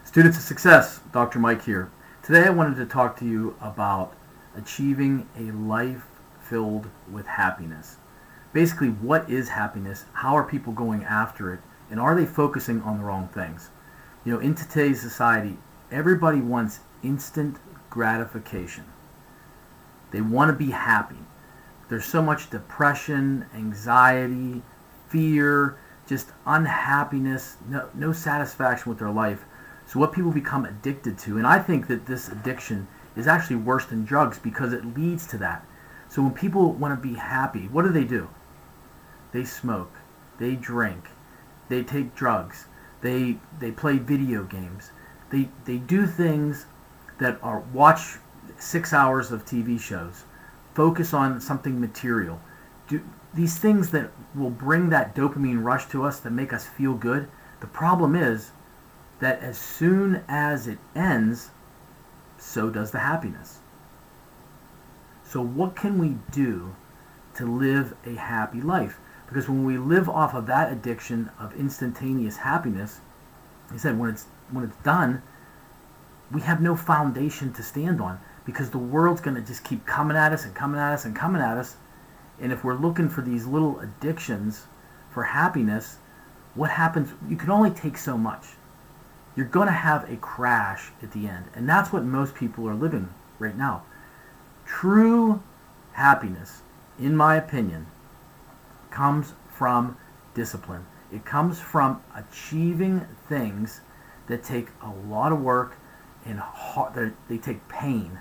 Students of Success, Dr. Mike here. Today I wanted to talk to you about achieving a life filled with happiness. Basically, what is happiness? How are people going after it? And are they focusing on the wrong things? In today's society, everybody wants instant gratification. They want to be happy. There's so much depression, anxiety, fear, just unhappiness, no satisfaction with their life. So what people become addicted to, and I think that this addiction is actually worse than drugs because it leads to that. So when people want to be happy, what do? They smoke, they drink, they take drugs, they play video games, they do things that are watch 6 hours of TV shows, focus on something material, do these things that will bring that dopamine rush to us that make us feel good. The problem is that as soon as it ends, so does the happiness. So what can we do to live a happy life? Because when we live off of that addiction of instantaneous happiness, he said when it's done, we have no foundation to stand on because the world's going to just keep coming at us and coming at us and coming at us. And if we're looking for these little addictions for happiness, what happens? You can only take so much. You're going to have a crash at the end. And that's what most people are living right now. True happiness, in my opinion, comes from discipline. It comes from achieving things that take a lot of work and they take pain.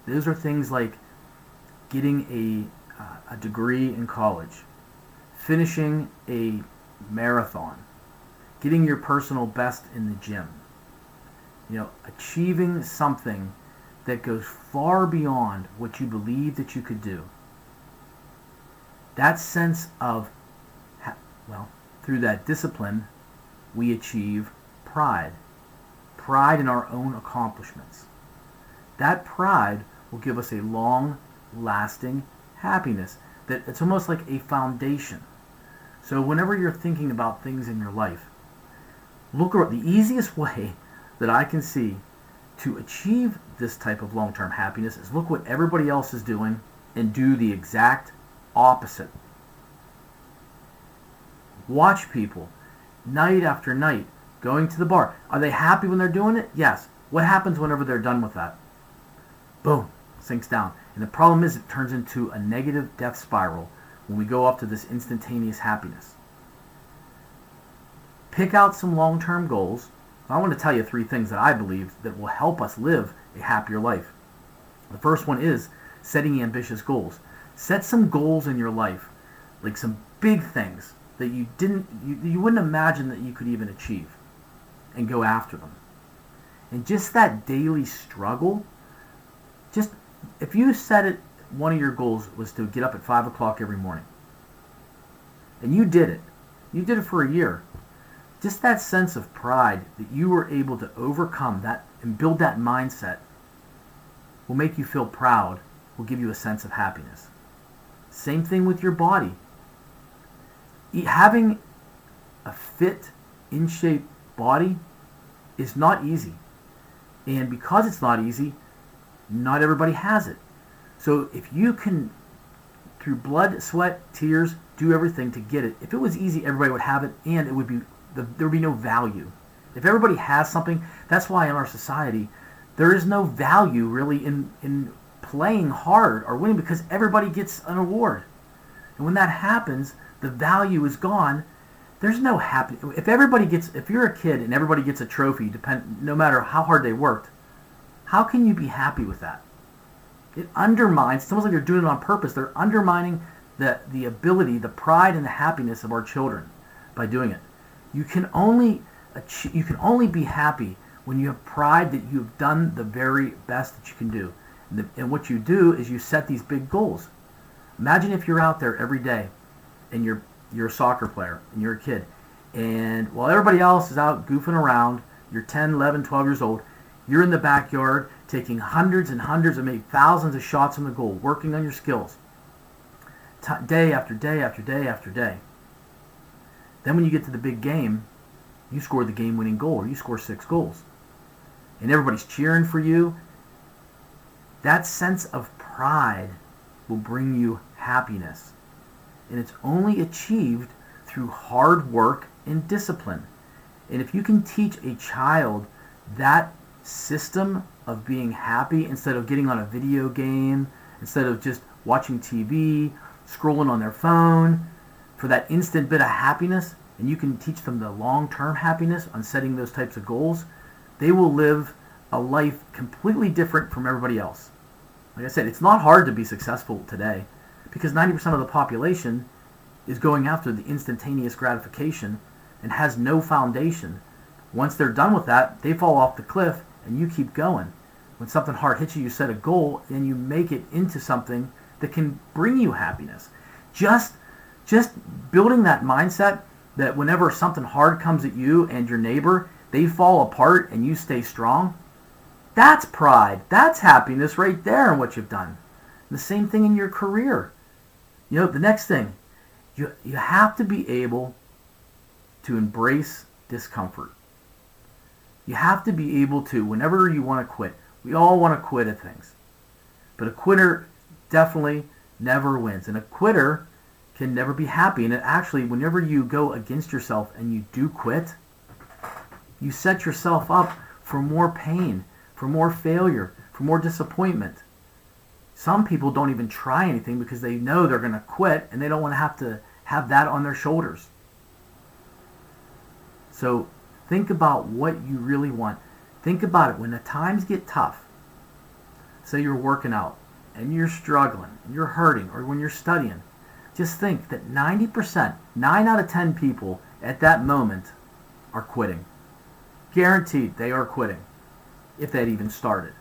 Those are things like getting a degree in college, finishing a marathon, getting your personal best in the gym, achieving something that goes far beyond what you believe that you could do. That sense of, through that discipline, we achieve pride in our own accomplishments. That pride will give us a long-lasting happiness. That it's almost like a foundation. So whenever you're thinking about things in your life, look at the easiest way that I can see to achieve this type of long-term happiness is look what everybody else is doing and do the exact opposite. Watch people night after night going to the bar. Are they happy when they're doing it? Yes. What happens whenever they're done with that? Boom, sinks down. And the problem is it turns into a negative death spiral when we go up to this instantaneous happiness. Pick out some long-term goals. I want to tell you 3 things that I believe that will help us live a happier life. The first one is setting ambitious goals. Set some goals in your life, like some big things that you wouldn't imagine that you could even achieve, and go after them. And just that daily struggle, if you set it, one of your goals was to get up at 5 o'clock every morning, and you did it for a year, just that sense of pride that you were able to overcome that and build that mindset will make you feel proud, will give you a sense of happiness. Same thing with your body. Having a fit, in shape body is not easy. And because it's not easy, not everybody has it. So if you can, through blood, sweat, tears, do everything to get it, if it was easy, everybody would have it, and there would be no value. If everybody has something, that's why in our society, there is no value really in playing hard or winning because everybody gets an award. And when that happens, the value is gone. There's no happy. If you're a kid and everybody gets a trophy, no matter how hard they worked, how can you be happy with that? It undermines. It's almost like they're doing it on purpose. They're undermining the ability, the pride, and the happiness of our children by doing it. You can only be happy when you have pride that you have done the very best that you can do. And what you do is you set these big goals. Imagine if you're out there every day and you're a soccer player and you're a kid, and while everybody else is out goofing around, you're 10, 11, 12 years old, you're in the backyard taking hundreds and hundreds and maybe thousands of shots on the goal, working on your skills day after day after day after day. Then when you get to the big game, You scored the game-winning goal, or you score 6 goals. And everybody's cheering for you. That sense of pride will bring you happiness. And it's only achieved through hard work and discipline. And if you can teach a child that system of being happy instead of getting on a video game, instead of just watching TV, scrolling on their phone, for that instant bit of happiness, and you can teach them the long-term happiness on setting those types of goals, they will live a life completely different from everybody else. Like I said, it's not hard to be successful today because 90% of the population is going after the instantaneous gratification and has no foundation. Once they're done with that, they fall off the cliff and you keep going. When something hard hits you, you set a goal and you make it into something that can bring you happiness. Just building that mindset that whenever something hard comes at you and your neighbor, they fall apart and you stay strong, that's pride. That's happiness right there in what you've done. The same thing in your career. The next thing, you have to be able to embrace discomfort. You have to be able to, whenever you want to quit, we all want to quit at things. But a quitter definitely never wins. And a quitter can never be happy. And actually, whenever you go against yourself and you do quit, you set yourself up for more pain, for more failure, for more disappointment. Some people don't even try anything because they know they're going to quit and they don't want to have that on their shoulders. So think about what you really want. Think about it when the times get tough. Say you're working out and you're struggling, and you're hurting, or when you're studying. Just think that 90%, 9 out of 10 people at that moment are quitting. Guaranteed they are quitting, if that even started.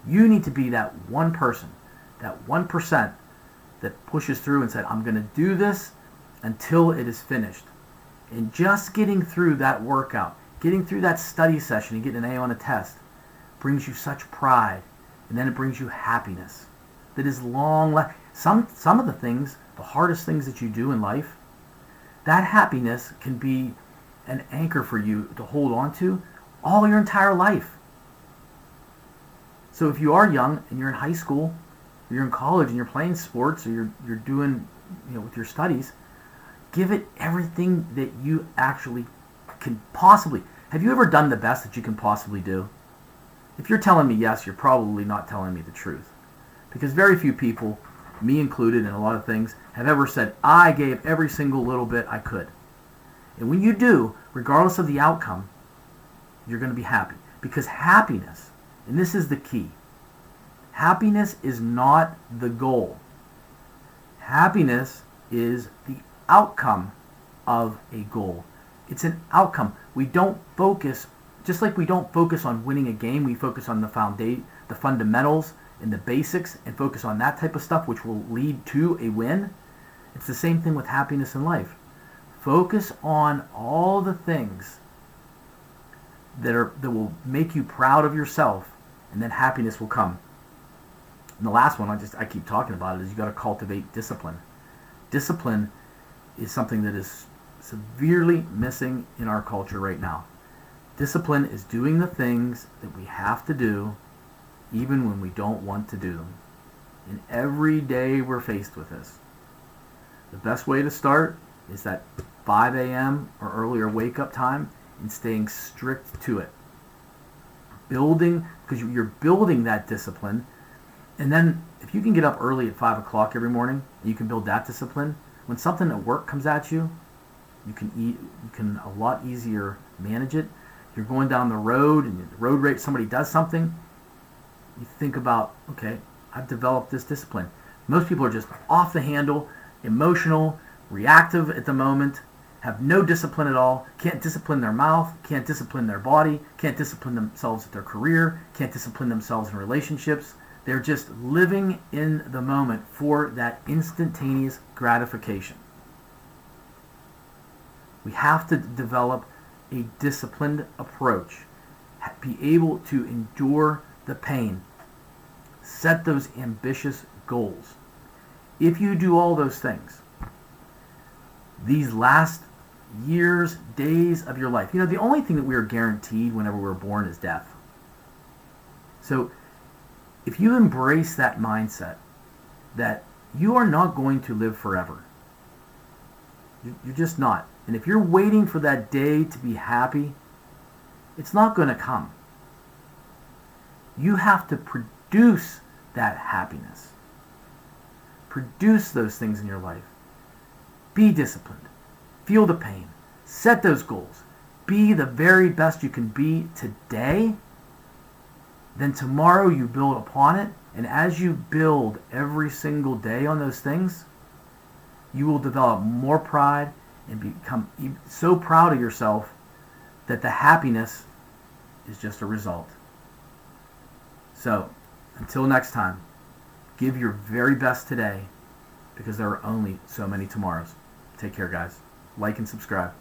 You need to be that one person, that 1% that pushes through and said, I'm going to do this until it is finished. And just getting through that workout, getting through that study session and getting an A on a test brings you such pride, and then it brings you happiness that is long. Some of the things, the hardest things that you do in life, that happiness can be an anchor for you to hold on to all your entire life. So if you are young and you're in high school, or you're in college and you're playing sports, or you're doing, with your studies, give it everything that you actually can possibly. Have you ever done the best that you can possibly do? If you're telling me yes, you're probably not telling me the truth. Because very few people, me included in a lot of things, have ever said, I gave every single little bit I could. And when you do, regardless of the outcome, you're going to be happy. Because happiness, and this is the key, happiness is not the goal. Happiness is the outcome of a goal. It's an outcome. We don't focus, just like we don't focus on winning a game, we focus on the fundamentals and the basics, and focus on that type of stuff which will lead to a win. It's the same thing with happiness in life. Focus on all the things that will make you proud of yourself, and then happiness will come. And the last one, I keep talking about it, is you got to cultivate discipline. Discipline is something that is severely missing in our culture right now. Discipline is doing the things that we have to do even when we don't want to do them. And every day we're faced with this. The best way to start is that 5 a.m. or earlier wake-up time and staying strict to it. Because you're building that discipline. And then if you can get up early at 5 o'clock every morning, and you can build that discipline, when something at work comes at you, you can a lot easier manage it. You're going down the road and the road rage, somebody does something, you think about, okay, I've developed this discipline. Most people are just off the handle, emotional, reactive at the moment, have no discipline at all, can't discipline their mouth, can't discipline their body, can't discipline themselves at their career, can't discipline themselves in relationships. They're just living in the moment for that instantaneous gratification. We have to develop a disciplined approach, be able to endure the pain, set those ambitious goals. If you do all those things, these last years, days of your life. You know, the only thing that we are guaranteed whenever we're born is death. So if you embrace that mindset that you are not going to live forever, you're just not. And if you're waiting for that day to be happy, it's not going to come. You have to produce that happiness. Produce those things in your life. Be disciplined. Feel the pain. Set those goals. Be the very best you can be today. Then tomorrow you build upon it. And as you build every single day on those things, you will develop more pride and become so proud of yourself that the happiness is just a result. So, until next time, give your very best today because there are only so many tomorrows. Take care, guys. Like and subscribe.